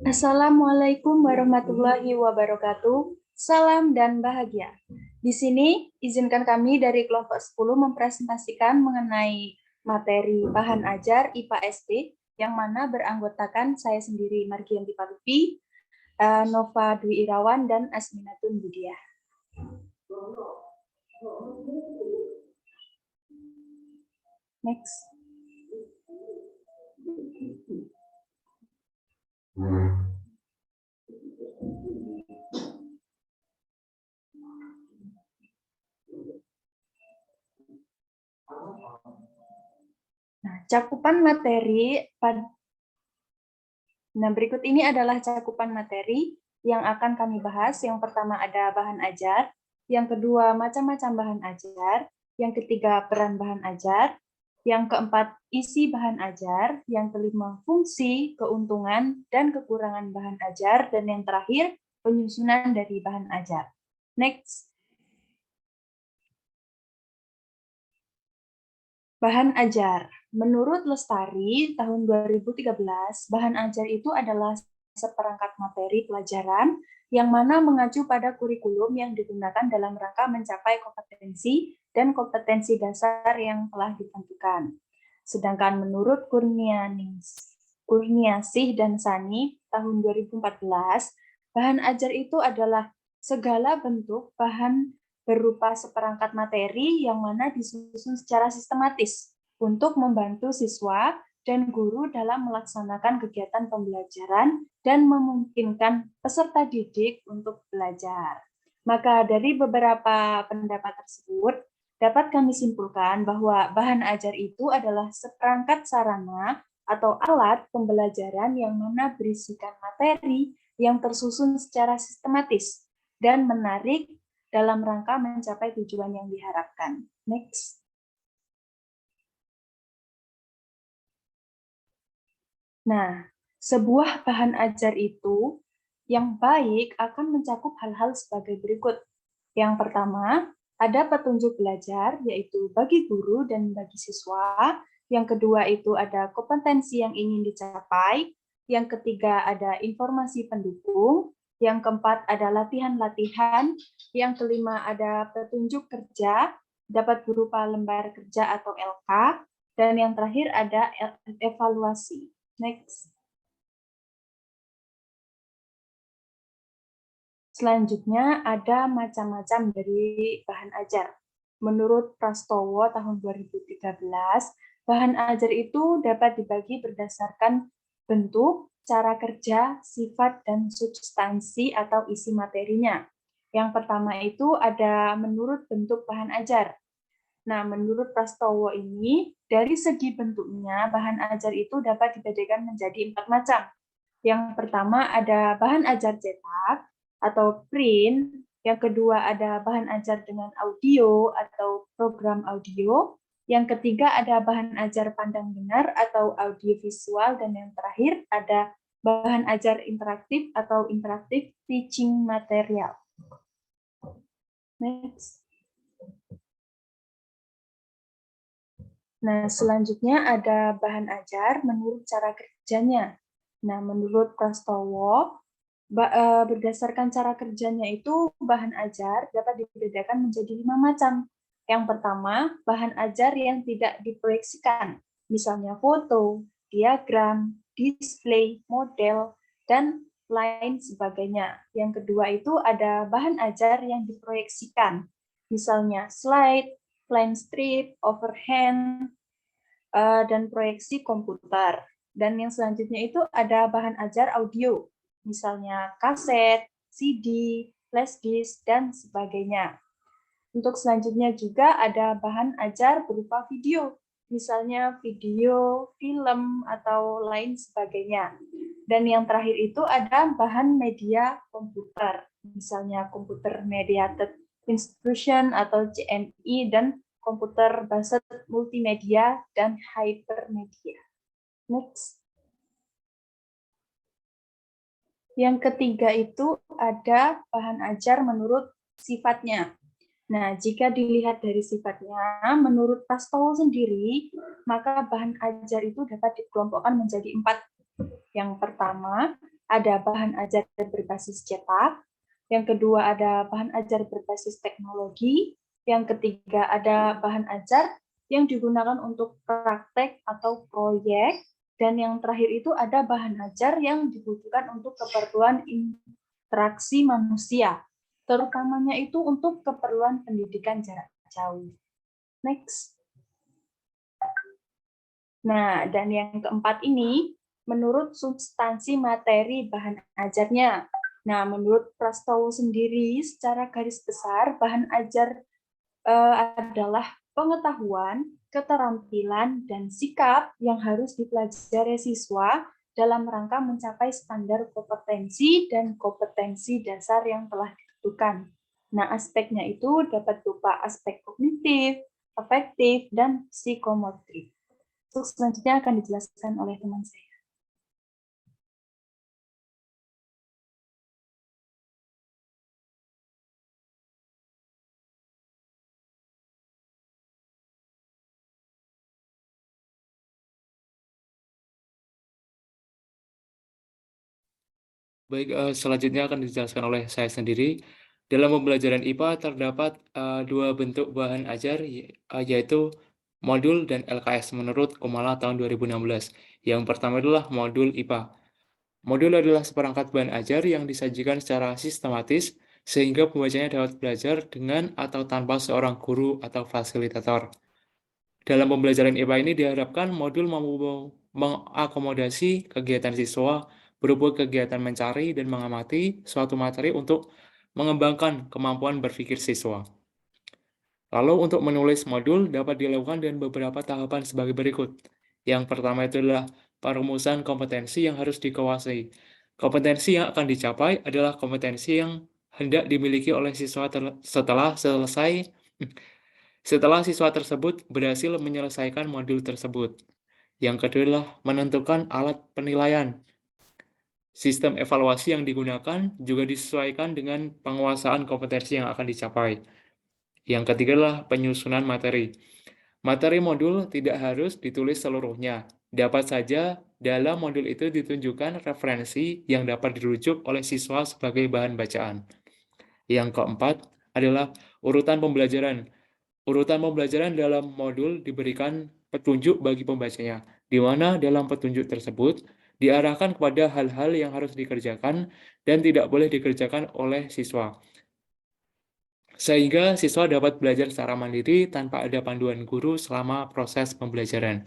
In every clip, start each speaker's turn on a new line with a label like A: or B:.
A: Assalamualaikum warahmatullahi wabarakatuh. Salam dan bahagia. Di sini, izinkan kami dari kelompok 10 mempresentasikan mengenai materi bahan ajar IPA SD, yang mana beranggotakan saya sendiri, Margianti Palupi, Nova Dwi Irawan, dan Asminatun Budiah. Next. Nah, cakupan materi berikut ini adalah cakupan materi yang akan kami bahas. Yang pertama ada bahan ajar, yang kedua macam-macam bahan ajar, yang ketiga peran bahan ajar, yang keempat isi bahan ajar, yang kelima fungsi, keuntungan, dan kekurangan bahan ajar, dan yang terakhir penyusunan dari bahan ajar. Next. Bahan ajar. Menurut Lestari, tahun 2013, bahan ajar itu adalah seperangkat materi pelajaran yang mana mengacu pada kurikulum yang digunakan dalam rangka mencapai kompetensi dan kompetensi dasar yang telah ditentukan. Sedangkan menurut Kurniasih dan Sani, tahun 2014, bahan ajar itu adalah segala bentuk bahan berupa seperangkat materi yang mana disusun secara sistematis untuk membantu siswa dan guru dalam melaksanakan kegiatan pembelajaran dan memungkinkan peserta didik untuk belajar. Maka dari beberapa pendapat tersebut, dapat kami simpulkan bahwa bahan ajar itu adalah seperangkat sarana atau alat pembelajaran yang mana berisikan materi yang tersusun secara sistematis dan menarik dalam rangka mencapai tujuan yang diharapkan. Next. Nah, sebuah bahan ajar itu yang baik akan mencakup hal-hal sebagai berikut. Yang pertama, ada petunjuk belajar, yaitu bagi guru dan bagi siswa. Yang kedua itu ada kompetensi yang ingin dicapai. Yang ketiga ada informasi pendukung. Yang keempat ada latihan-latihan. Yang kelima ada petunjuk kerja, dapat berupa lembar kerja atau LK. Dan yang terakhir ada evaluasi. Next. Selanjutnya ada macam-macam dari bahan ajar. Menurut Prastowo tahun 2013, bahan ajar itu dapat dibagi berdasarkan bentuk, cara kerja, sifat, dan substansi atau isi materinya. Yang pertama itu ada menurut bentuk bahan ajar. Nah, menurut Prastowo ini, dari segi bentuknya, bahan ajar itu dapat dibedakan menjadi 4 macam. Yang pertama ada bahan ajar cetak atau print, yang kedua ada bahan ajar dengan audio atau program audio, yang ketiga ada bahan ajar pandang dengar atau audiovisual, dan yang terakhir ada bahan ajar interaktif atau interaktif teaching material. Next. Nah, selanjutnya ada bahan ajar menurut cara kerjanya. Nah, menurut Prastowo, berdasarkan cara kerjanya itu bahan ajar dapat dibedakan menjadi 5 macam. Yang pertama, bahan ajar yang tidak diproyeksikan, misalnya foto, diagram, display, model, dan lain sebagainya. Yang kedua itu ada bahan ajar yang diproyeksikan, misalnya slide, line strip, overhand, dan proyeksi komputer. Dan yang selanjutnya itu ada bahan ajar audio, misalnya kaset, CD, flash disk, dan sebagainya. Untuk selanjutnya juga ada bahan ajar berupa video, misalnya video, film, atau lain sebagainya. Dan yang terakhir itu ada bahan media komputer, misalnya computer mediated instruction atau CMI, dan komputer based multimedia dan hypermedia. Next. Yang ketiga itu ada bahan ajar menurut sifatnya. Nah, jika dilihat dari sifatnya, menurut Prastowo sendiri, maka bahan ajar itu dapat dikelompokkan menjadi 4. Yang pertama, ada bahan ajar berbasis cetak, yang kedua ada bahan ajar berbasis teknologi, yang ketiga ada bahan ajar yang digunakan untuk praktek atau proyek, dan yang terakhir itu ada bahan ajar yang dibutuhkan untuk keperluan interaksi manusia, terutamanya itu untuk keperluan pendidikan jarak jauh. Next. Nah, dan yang keempat ini, menurut substansi materi bahan ajarnya. Nah, menurut Prastowo sendiri, secara garis besar, bahan ajar adalah pengetahuan, keterampilan, dan sikap yang harus dipelajari siswa dalam rangka mencapai standar kompetensi dan kompetensi dasar yang telah ditentukan. Nah, aspeknya itu dapat berupa aspek kognitif, afektif, dan psikomotorik. Selanjutnya akan dijelaskan oleh teman saya.
B: Baik, selanjutnya akan dijelaskan oleh saya sendiri. Dalam pembelajaran IPA terdapat dua bentuk bahan ajar, yaitu modul dan LKS menurut Kumala tahun 2016. Yang pertama adalah modul IPA. Modul adalah seperangkat bahan ajar yang disajikan secara sistematis sehingga pembacanya dapat belajar dengan atau tanpa seorang guru atau fasilitator. Dalam pembelajaran IPA ini diharapkan modul mampu mengakomodasi kegiatan siswa berupa kegiatan mencari dan mengamati suatu materi untuk mengembangkan kemampuan berpikir siswa. Lalu untuk menulis modul dapat dilakukan dengan beberapa tahapan sebagai berikut. Yang pertama itu adalah perumusan kompetensi yang harus dikuasai. Kompetensi yang akan dicapai adalah kompetensi yang hendak dimiliki oleh siswa setelah siswa tersebut berhasil menyelesaikan modul tersebut. Yang kedua adalah menentukan alat penilaian. Sistem evaluasi yang digunakan juga disesuaikan dengan penguasaan kompetensi yang akan dicapai. Yang ketiga adalah penyusunan materi. Materi modul tidak harus ditulis seluruhnya. Dapat saja dalam modul itu ditunjukkan referensi yang dapat dirujuk oleh siswa sebagai bahan bacaan. Yang keempat adalah urutan pembelajaran. Urutan pembelajaran dalam modul diberikan petunjuk bagi pembacanya, di mana dalam petunjuk tersebut diarahkan kepada hal-hal yang harus dikerjakan dan tidak boleh dikerjakan oleh siswa. Sehingga siswa dapat belajar secara mandiri tanpa ada panduan guru selama proses pembelajaran.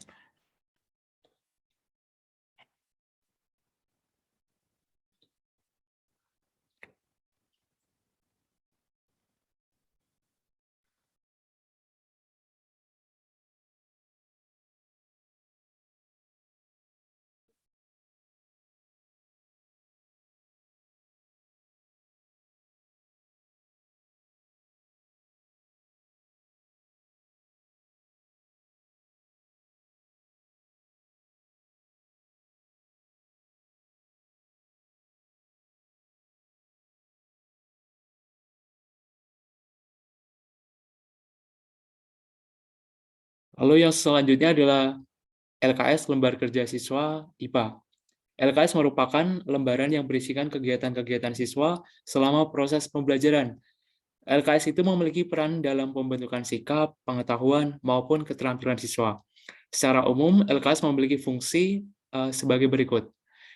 B: Lalu yang selanjutnya adalah LKS, lembar kerja siswa IPA. LKS merupakan lembaran yang berisikan kegiatan-kegiatan siswa selama proses pembelajaran. LKS itu memiliki peran dalam pembentukan sikap, pengetahuan, maupun keterampilan siswa. Secara umum, LKS memiliki fungsi sebagai berikut.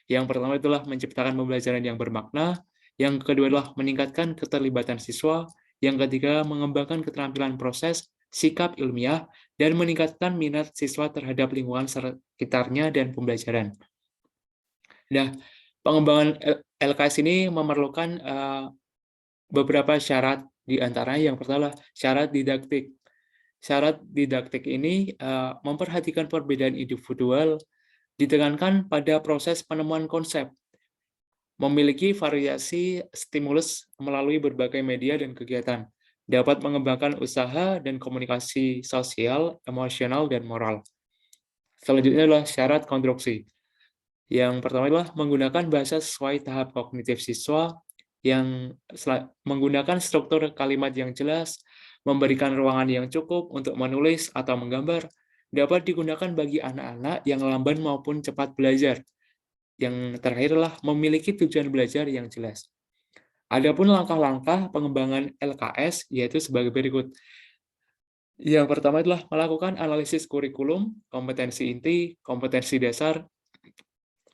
B: Yang pertama itulah menciptakan pembelajaran yang bermakna, yang kedua adalah meningkatkan keterlibatan siswa, yang ketiga mengembangkan keterampilan proses, sikap ilmiah, dan meningkatkan minat siswa terhadap lingkungan sekitarnya dan pembelajaran. Nah, pengembangan LKS ini memerlukan beberapa syarat, di antaranya yang pertama adalah syarat didaktik. Syarat didaktik ini memperhatikan perbedaan individual, ditekankan pada proses penemuan konsep, memiliki variasi stimulus melalui berbagai media dan kegiatan, dapat mengembangkan usaha dan komunikasi sosial, emosional, dan moral. Selanjutnya adalah syarat konstruksi. Yang pertama adalah menggunakan bahasa sesuai tahap kognitif siswa, yang menggunakan struktur kalimat yang jelas, memberikan ruangan yang cukup untuk menulis atau menggambar, dapat digunakan bagi anak-anak yang lamban maupun cepat belajar. yang terakhir adalah memiliki tujuan belajar yang jelas. Adapun langkah-langkah pengembangan LKS yaitu sebagai berikut. Yang pertama adalah melakukan analisis kurikulum, kompetensi inti, kompetensi dasar,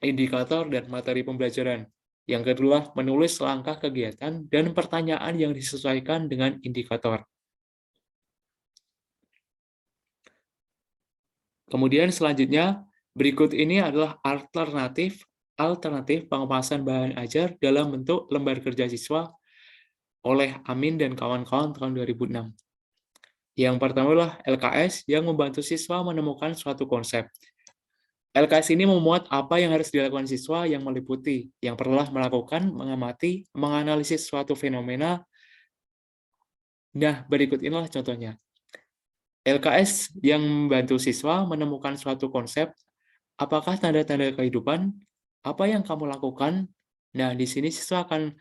B: indikator, dan materi pembelajaran. Yang kedua, menulis langkah kegiatan dan pertanyaan yang disesuaikan dengan indikator. Kemudian selanjutnya, berikut ini adalah alternatif pengemasan bahan ajar dalam bentuk lembar kerja siswa oleh Amin dan kawan-kawan tahun 2006. Yang pertama adalah LKS yang membantu siswa menemukan suatu konsep. LKS ini memuat apa yang harus dilakukan siswa yang meliputi, yang perlu melakukan, mengamati, menganalisis suatu fenomena. Nah, berikut inilah contohnya. LKS yang membantu siswa menemukan suatu konsep, apakah tanda-tanda kehidupan, apa yang kamu lakukan. Nah, di sini siswa akan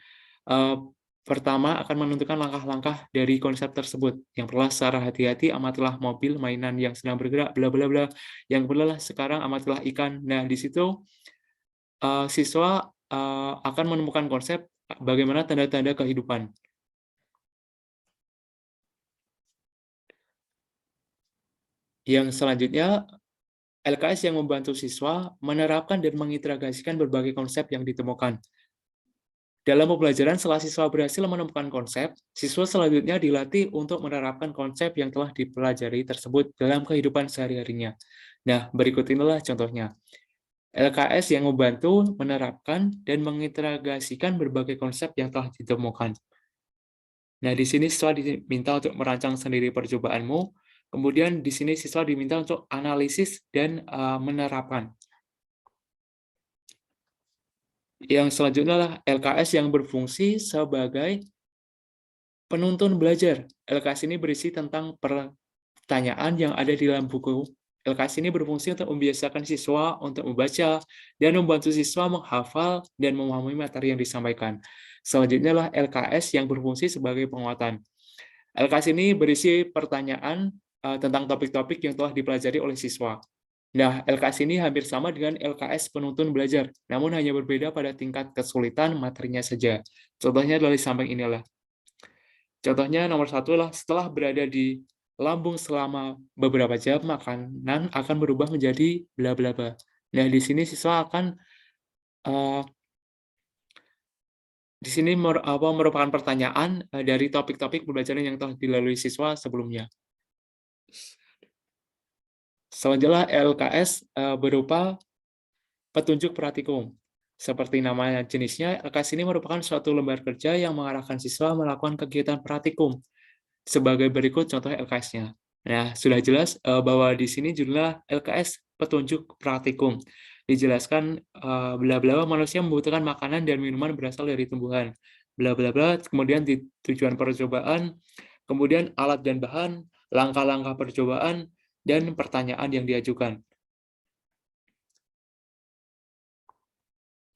B: pertama akan menentukan langkah-langkah dari konsep tersebut. Yang pertama, secara hati-hati amatilah mobil mainan yang sedang bergerak, bla bla bla. Yang kedua, sekarang amatilah ikan. Nah, di situ siswa akan menemukan konsep bagaimana tanda-tanda kehidupan. Yang selanjutnya, LKS yang membantu siswa menerapkan dan mengintegrasikan berbagai konsep yang ditemukan. Dalam pembelajaran, setelah siswa berhasil menemukan konsep, siswa selanjutnya dilatih untuk menerapkan konsep yang telah dipelajari tersebut dalam kehidupan sehari-harinya. Nah, berikut inilah contohnya. LKS yang membantu menerapkan dan mengintegrasikan berbagai konsep yang telah ditemukan. Nah, di sini siswa diminta untuk merancang sendiri percobaanmu, kemudian di sini siswa diminta untuk analisis dan menerapkan. Yang selanjutnya adalah LKS yang berfungsi sebagai penuntun belajar. LKS ini berisi tentang pertanyaan yang ada di dalam buku. LKS ini berfungsi untuk membiasakan siswa untuk membaca dan membantu siswa menghafal dan memahami materi yang disampaikan. Selanjutnya adalah LKS yang berfungsi sebagai penguatan. LKS ini berisi pertanyaan tentang topik-topik yang telah dipelajari oleh siswa. Nah, LKS ini hampir sama dengan LKS penuntun belajar, namun hanya berbeda pada tingkat kesulitan materinya saja. Contohnya adalah di samping inilah. Contohnya nomor satu adalah setelah berada di lambung selama beberapa jam, makanan akan berubah menjadi bla bla bla. Nah, di sini siswa akan di sini merupakan pertanyaan dari topik-topik pembelajaran yang telah dilalui siswa sebelumnya. Selanjutnya LKS berupa petunjuk praktikum. Seperti nama jenisnya, LKS ini merupakan suatu lembar kerja yang mengarahkan siswa melakukan kegiatan praktikum. Sebagai berikut contoh LKS-nya. Nah, sudah jelas bahwa di sini judulnya LKS petunjuk praktikum. Dijelaskan bla bla manusia membutuhkan makanan dan minuman berasal dari tumbuhan. Bla bla bla, kemudian di tujuan percobaan, kemudian alat dan bahan, langkah-langkah percobaan, dan pertanyaan yang diajukan.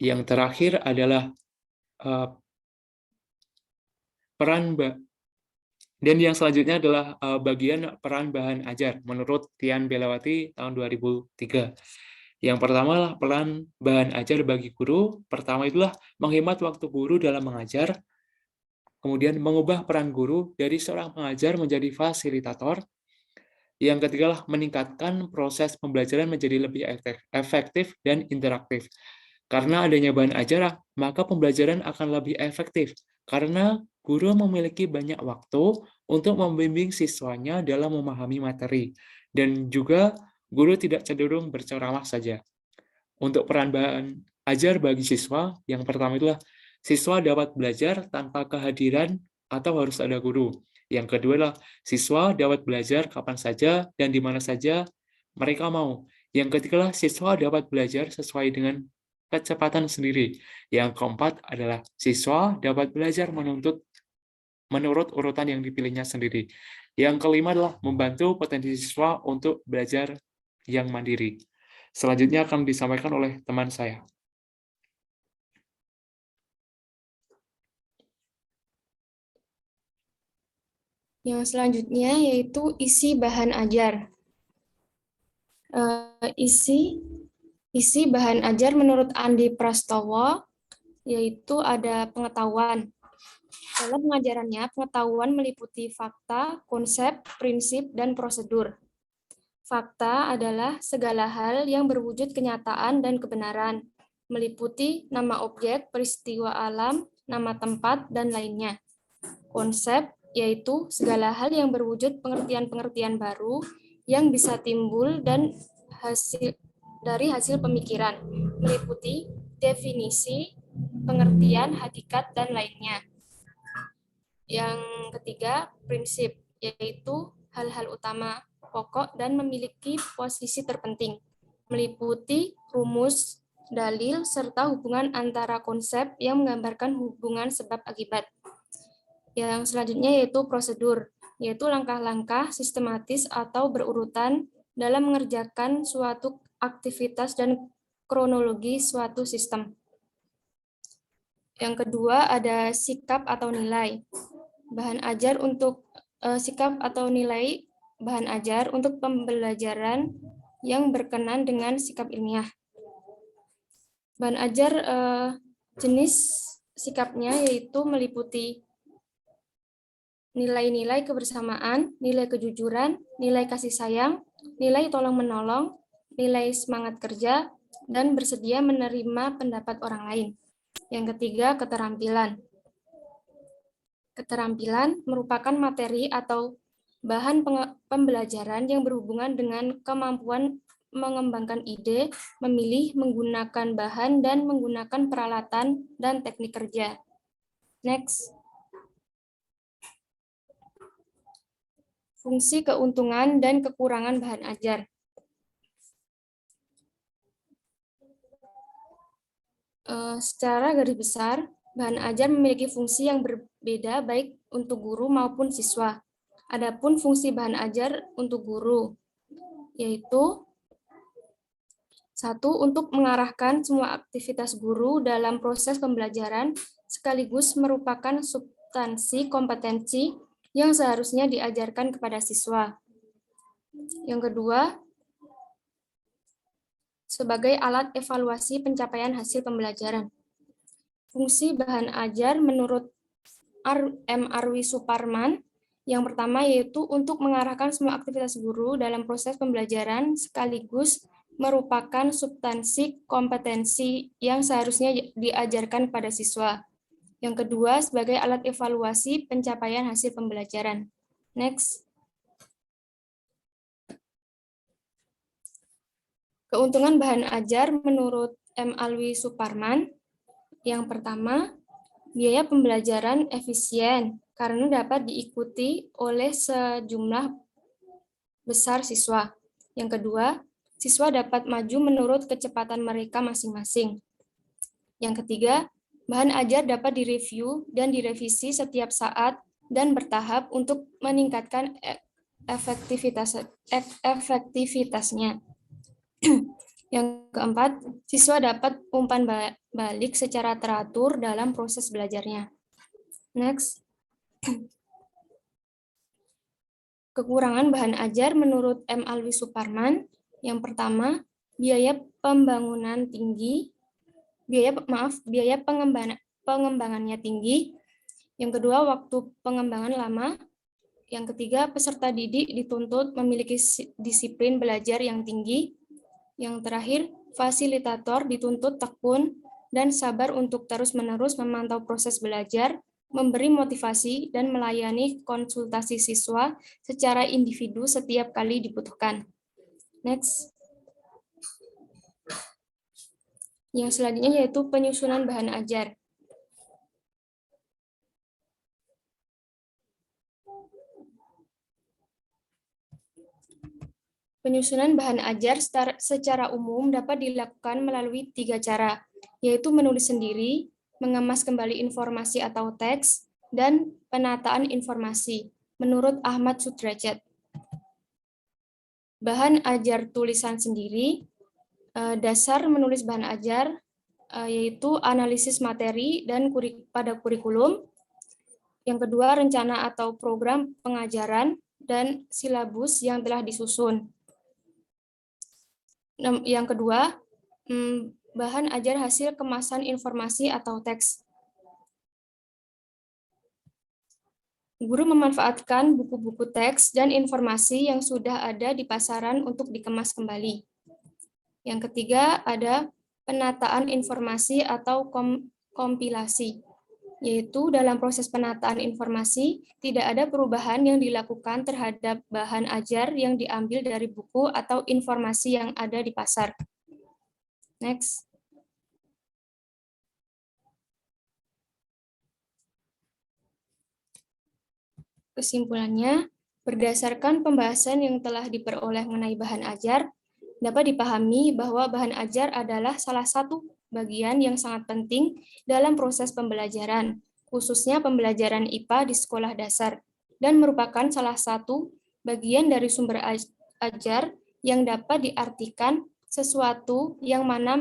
B: Yang terakhir adalah peran dan yang selanjutnya adalah bagian peran bahan ajar menurut Tian Belawati tahun 2003. Yang pertama adalah peran bahan ajar bagi guru. Pertama itulah menghemat waktu guru dalam mengajar, kemudian mengubah peran guru dari seorang pengajar menjadi fasilitator. Yang ketiga adalah meningkatkan proses pembelajaran menjadi lebih efektif dan interaktif. Karena adanya bahan ajar, maka pembelajaran akan lebih efektif karena guru memiliki banyak waktu untuk membimbing siswanya dalam memahami materi, dan juga guru tidak cenderung berceramah saja. Untuk peran bahan ajar bagi siswa, yang pertama itulah siswa dapat belajar tanpa kehadiran atau harus ada guru. Yang kedua adalah siswa dapat belajar kapan saja dan di mana saja mereka mau. Yang ketiga adalah siswa dapat belajar sesuai dengan kecepatan sendiri. Yang keempat adalah siswa dapat belajar menurut urutan yang dipilihnya sendiri. Yang kelima adalah membantu potensi siswa untuk belajar yang mandiri. Selanjutnya akan disampaikan oleh teman saya.
C: Yang selanjutnya yaitu isi bahan ajar. Isi Isi bahan ajar menurut Andi Prastowo yaitu ada pengetahuan. Dalam pengajarannya, pengetahuan meliputi fakta, konsep, prinsip, dan prosedur. Fakta adalah segala hal yang berwujud kenyataan dan kebenaran, meliputi nama objek, peristiwa alam, nama tempat, dan lainnya. Konsep yaitu segala hal yang berwujud pengertian-pengertian baru yang bisa timbul dan dari hasil pemikiran, meliputi definisi, pengertian, hakikat, dan lainnya. Yang ketiga, prinsip, yaitu hal-hal utama, pokok, dan memiliki posisi terpenting, meliputi rumus, dalil, serta hubungan antara konsep yang menggambarkan hubungan sebab akibat. Yang selanjutnya yaitu prosedur, yaitu langkah-langkah sistematis atau berurutan dalam mengerjakan suatu aktivitas dan kronologi suatu sistem. Yang kedua ada sikap atau nilai. Bahan ajar untuk sikap atau nilai bahan ajar untuk pembelajaran yang berkenan dengan sikap ilmiah. Bahan ajar jenis sikapnya yaitu meliputi nilai-nilai kebersamaan, nilai kejujuran, nilai kasih sayang, nilai tolong-menolong, nilai semangat kerja, dan bersedia menerima pendapat orang lain. Yang ketiga, keterampilan. Keterampilan merupakan materi atau bahan pembelajaran yang berhubungan dengan kemampuan mengembangkan ide, memilih, menggunakan bahan, dan menggunakan peralatan dan teknik kerja. Next. Fungsi, keuntungan, dan kekurangan bahan ajar. Secara garis besar, bahan ajar memiliki fungsi yang berbeda baik untuk guru maupun siswa. Adapun fungsi bahan ajar untuk guru, yaitu 1. Untuk mengarahkan semua aktivitas guru dalam proses pembelajaran, sekaligus merupakan substansi kompetensi yang seharusnya diajarkan kepada siswa. Yang kedua, sebagai alat evaluasi pencapaian hasil pembelajaran. Fungsi bahan ajar menurut M. Arwi Suparman, yang pertama yaitu untuk mengarahkan semua aktivitas guru dalam proses pembelajaran sekaligus merupakan substansi kompetensi yang seharusnya diajarkan pada siswa. Yang kedua, sebagai alat evaluasi pencapaian hasil pembelajaran. Next. Keuntungan bahan ajar menurut M. Alwi Suparman. Yang pertama, biaya pembelajaran efisien karena dapat diikuti oleh sejumlah besar siswa. Yang kedua, siswa dapat maju menurut kecepatan mereka masing-masing. Yang ketiga, bahan ajar dapat direview dan direvisi setiap saat dan bertahap untuk meningkatkan efektivitasnya. Yang keempat, siswa dapat umpan balik secara teratur dalam proses belajarnya. Next. Kekurangan bahan ajar menurut M. Alwi Suparman. Yang pertama, biaya pembangunan tinggi, biaya pengembangannya tinggi. Yang kedua, waktu pengembangan lama. Yang ketiga, peserta didik dituntut memiliki disiplin belajar yang tinggi. Yang terakhir, fasilitator dituntut tekun dan sabar untuk terus-menerus memantau proses belajar, memberi motivasi, dan melayani konsultasi siswa secara individu setiap kali dibutuhkan. Next. Yang selanjutnya yaitu penyusunan bahan ajar. Penyusunan bahan ajar secara umum dapat dilakukan melalui 3 cara, yaitu menulis sendiri, mengemas kembali informasi atau teks, dan penataan informasi, menurut Ahmad Sudrajat. Bahan ajar tulisan sendiri, dasar menulis bahan ajar, yaitu analisis materi dan pada kurikulum. Yang kedua, rencana atau program pengajaran dan silabus yang telah disusun. Yang kedua, bahan ajar hasil kemasan informasi atau teks. Guru memanfaatkan buku-buku teks dan informasi yang sudah ada di pasaran untuk dikemas kembali. Yang ketiga, ada penataan informasi atau kompilasi, yaitu dalam proses penataan informasi, tidak ada perubahan yang dilakukan terhadap bahan ajar yang diambil dari buku atau informasi yang ada di pasar. Next. Kesimpulannya, berdasarkan pembahasan yang telah diperoleh mengenai bahan ajar, dapat dipahami bahwa bahan ajar adalah salah satu bagian yang sangat penting dalam proses pembelajaran, khususnya pembelajaran IPA di sekolah dasar, dan merupakan salah satu bagian dari sumber ajar yang dapat diartikan sesuatu yang mana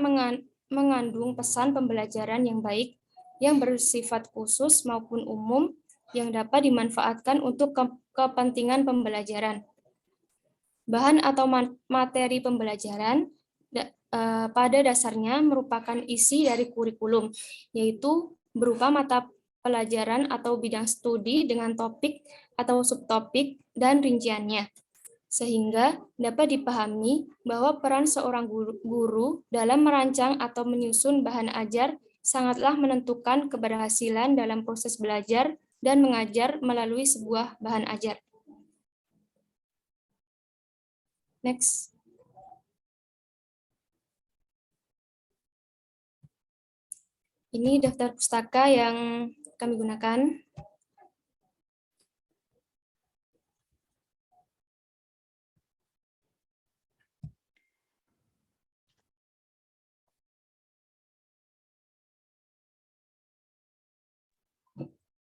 C: mengandung pesan pembelajaran yang baik, yang bersifat khusus maupun umum, yang dapat dimanfaatkan untuk kepentingan pembelajaran. Bahan atau materi pembelajaran pada dasarnya merupakan isi dari kurikulum, yaitu berupa mata pelajaran atau bidang studi dengan topik atau subtopik dan rinciannya, sehingga dapat dipahami bahwa peran seorang guru dalam merancang atau menyusun bahan ajar sangatlah menentukan keberhasilan dalam proses belajar dan mengajar melalui sebuah bahan ajar. Next. Ini daftar pustaka yang kami gunakan.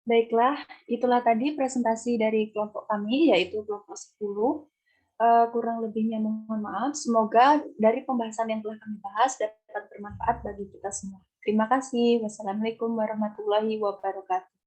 A: Baiklah, itulah tadi presentasi dari kelompok kami, yaitu kelompok 10. Kurang lebihnya mohon maaf. Semoga dari pembahasan yang telah kami bahas dapat bermanfaat bagi kita semua. Terima kasih. Wassalamualaikum warahmatullahi wabarakatuh.